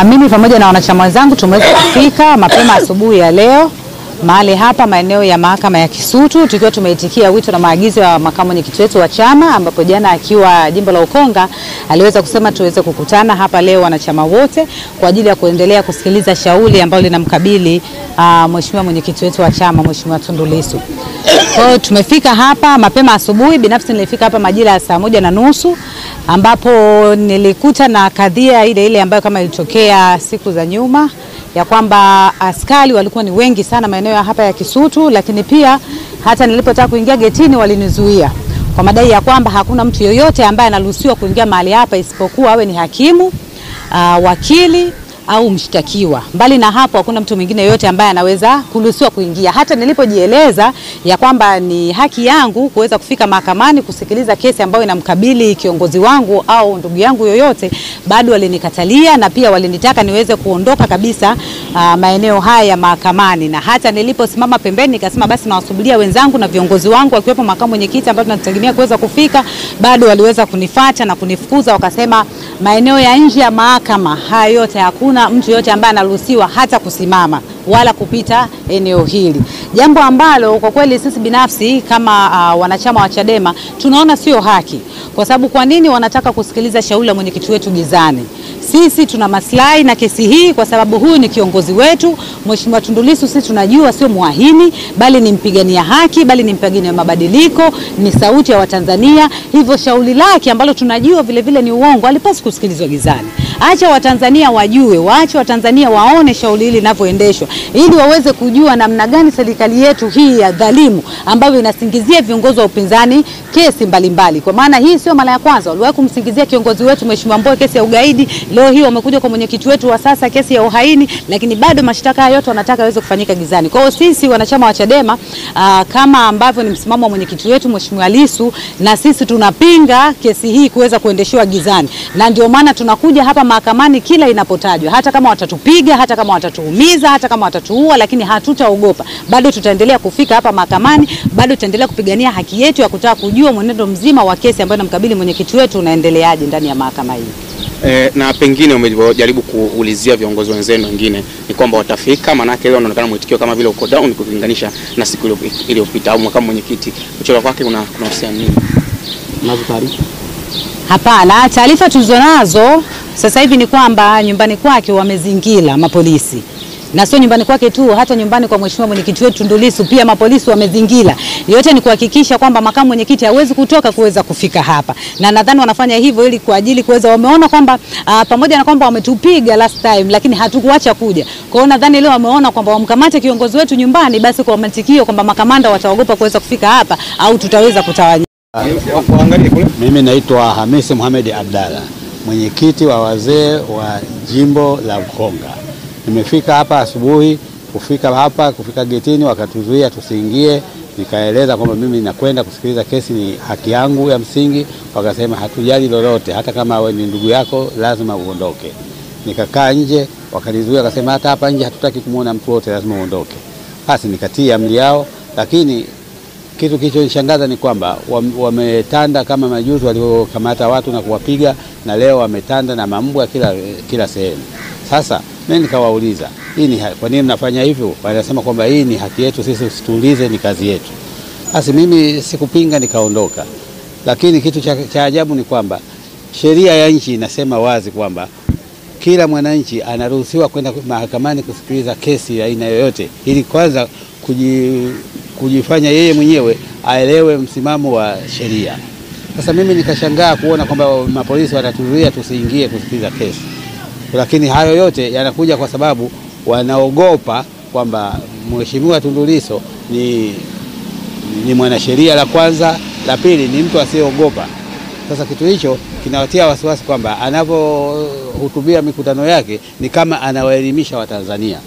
Mimi pamoja na wanachama wenzangu tumeweza kufika mapema asubuhi ya leo mahali hapa maeneo ya mahakama ya Kisutu, tukiwa tumeitikia wito na maagizo ya makamu mwenyekiti wetu wa chama, ambapo jana akiwa jimbo la Ukonga aliweza kusema tuweze kukutana hapa leo wanachama wote kwa ajili ya kuendelea kusikiliza shauri ambalo linamkabili mheshimiwa mwenyekiti wetu wa chama, Mheshimiwa Tundu Lissu. Kwa hiyo tumefika hapa mapema asubuhi. Binafsi nilifika hapa majira ya saa 1:30 ambapo nilikuta na kadhia ile ambayo kama ilitokea siku za nyuma, ya kwamba askari walikuwa ni wengi sana maeneo ya hapa ya Kisutu, lakini pia hata nilipotaka kuingia getini walinizuia kwa madai ya kwamba hakuna mtu yoyote ambaye anaruhusiwa kuingia mahali hapa isipokuwa awe ni hakimu, wakili au mshtakiwa. Mbali na hapo hakuna mtu mwingine yoyote ambaye anaweza kuruhusiwa kuingia. Hata nilipojieleza ya kwamba ni haki yangu kuweza kufika mahakamani kusikiliza kesi ambayo inamkabili kiongozi wangu au ndugu yangu yoyote, bado walinikatalia na pia walinitaka niweze kuondoka kabisa maeneo haya ya mahakamani. Na hata niliposimama pembeni nikasema basi nawasubiria wenzangu na viongozi wangu akiwepo makamu mwenyekiti ambao tunategemea kuweza kufika, bado waliweza kunifuata na kunifukuza, wakasema maeneo ya nje ya mahakama haya yote hakuna mtu yote ambaye anaruhusiwa hata kusimama wala kupita eneo hili. Jambo ambalo kwa kweli sisi binafsi kama wanachama wa Chadema tunaona sio haki. Kwa sababu kwa nini wanataka kusikiliza shauri la mwenyekiti wetu gizani? Sisi tuna maslahi na kesi hii kwa sababu huyu ni kiongozi wetu, Mheshimiwa Tundu Lissu. Sisi tunajua sio muahini, bali ni mpigania haki, bali ni mpigania mabadiliko, ni sauti ya Watanzania. Hivyo shauri lake ambalo tunajua vile vile ni uongo alipaswi kusikilizwa gizani. Acha Watanzania wajue, waache Watanzania waone shauri hili linavyoendeshwa, ili waweze kujua namna gani serikali yetu hii ya dhalimu ambayo inasingizia viongozi wa upinzani kesi mbalimbali. Kwa maana hii sio mara ya kwanza, waliwahi kumsingizia kiongozi wetu Mheshimiwa Mbowe kesi ya ugaidi, leo hii wamekuja kwa mwenyekiti wetu wa sasa kesi ya uhaini, lakini bado mashtaka yote wanataka yaweze kufanyika gizani. Kwa hiyo sisi wanachama wa Chadema kama ambavyo ni msimamo wa mwenyekiti wetu Mheshimiwa Lissu, na sisi tunapinga kesi hii kuweza kuendeshwa gizani. Na ndio maana tunakuja hapa mahakamani kila inapotajwa, hata kama watatupiga, hata kama watatuumiza, hata kama watatuua, lakini hatutaogopa. Bado tutaendelea kufika hapa mahakamani, bado tutaendelea kupigania haki yetu ya kutaka kujua mwenendo mzima wa kesi ambayo inamkabili mwenyekiti wetu unaendeleaje ndani ya mahakama hii. Na pengine umejaribu kuulizia viongozi wenzenu wengine ni kwamba watafika, maana yake leo inaonekana mwitikio kama vile uko down kulinganisha na siku iliyopita, au kama mwenyekiti kuchora kwake unahusiana nini? Unazo taarifa? Hapana, taarifa tulizonazo sasa hivi ni kwamba nyumbani kwake wamezingira mapolisi. Na sio nyumbani kwake tu, hata nyumbani kwa mheshimiwa mwenyekiti wetu Tundu Lissu pia mapolisi wamezingira. Yote ni kuhakikisha kwamba makamu mwenyekiti hawezi kutoka kuweza kufika hapa. Na nadhani wanafanya hivyo ili kwa ajili kuweza, wameona kwamba pamoja na kwamba wametupiga last time lakini hatukuacha kuja. Kwa hiyo nadhani leo wameona kwamba wamkamate kiongozi wetu nyumbani, basi kwa mantikio kwamba makamanda wataogopa kuweza kufika hapa au tutaweza kutawanya. Mimi naitwa Hamisi Mohamed Abdalla, mwenyekiti wa wazee wa jimbo la Ukonga. Nimefika hapa asubuhi, kufika getini wakatuzuia tusiingie. Nikaeleza kwamba mimi nakwenda kusikiliza kesi, ni haki yangu ya msingi. Wakasema hatujali lolote, hata kama wewe ni ndugu yako lazima uondoke. Nikakaa nje, wakanizuia, wakasema hata hapa nje hatutaki kumuona mtu wote, lazima uondoke. Basi nikatii amri yao, lakini kitu kilichonishangaza ni kwamba wametanda kama majuzi waliokamata watu na kuwapiga, na leo wametanda na mambwa kila sehemu. Sasa mimi nikawauliza, kwa nini mnafanya hivyo? Wanasema kwamba hii ni haki yetu, sisi usitulize, ni kazi yetu. Basi mimi sikupinga, nikaondoka. Lakini kitu cha ajabu ni kwamba sheria ya nchi inasema wazi kwamba kila mwananchi anaruhusiwa kwenda mahakamani kusikiliza kesi ya aina yoyote, ili kwanza kujifanya yeye mwenyewe aelewe msimamo wa sheria. Sasa mimi nikashangaa kuona kwamba mapolisi watatuzuia tusiingie kusikiliza kesi. Lakini hayo yote yanakuja kwa sababu wanaogopa kwamba Mheshimiwa Tundu Lissu ni mwanasheria, la kwanza, la pili ni mtu asiyeogopa. Sasa kitu hicho kinawatia wasiwasi kwamba anapohutubia mikutano yake ni kama anawaelimisha Watanzania.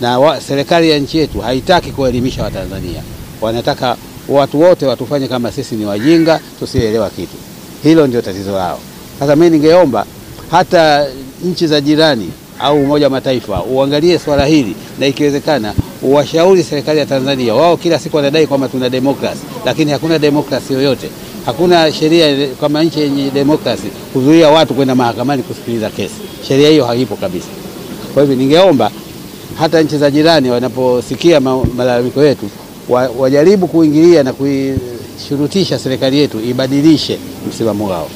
Na serikali ya nchi yetu haitaki kuelimisha Watanzania. Wanataka watu wote watufanye kama sisi ni wajinga, tusielewa kitu. Hilo ndio tatizo lao. Sasa mimi ningeomba hata nchi za jirani au Umoja wa Mataifa uangalie swala hili, na ikiwezekana uwashauri serikali ya Tanzania. Wao kila siku wanadai kwamba tuna demokrasi, lakini hakuna demokrasi yoyote. Hakuna sheria kama nchi yenye demokrasi kuzuia watu kwenda mahakamani kusikiliza kesi. Sheria hiyo haipo kabisa. Kwa hivyo ningeomba hata nchi za jirani wanaposikia malalamiko yetu wajaribu kuingilia na kuishurutisha serikali yetu ibadilishe msimamo wao.